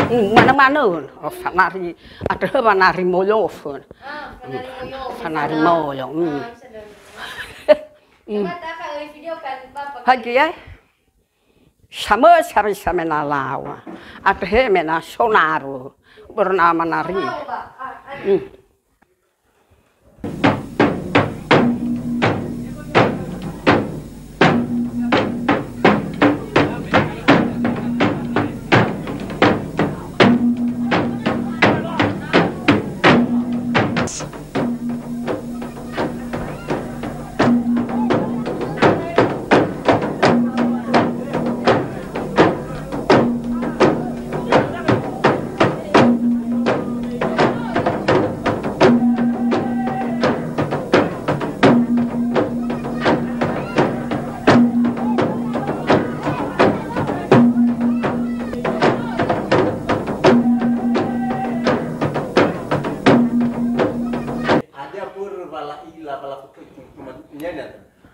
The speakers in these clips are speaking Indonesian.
Mana-mana fanari ada fanari moyo. Fanari moyo. Hagi ya. Sama sari sama nalawa. Ada mena sonaru bernama nari.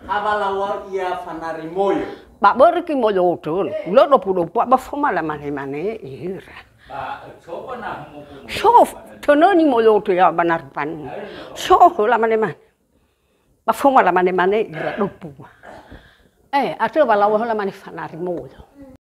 Abalawa ia fanari moyo. Pak beri ki moyo dun. Lo do pudo pak ba foma la mane ira. Pak sopo na muku. Sof tono ni moyo tu ya banar pan. Sof la mane. Ba foma la mane ira do pu. Ate balawa la mane fanari moyo.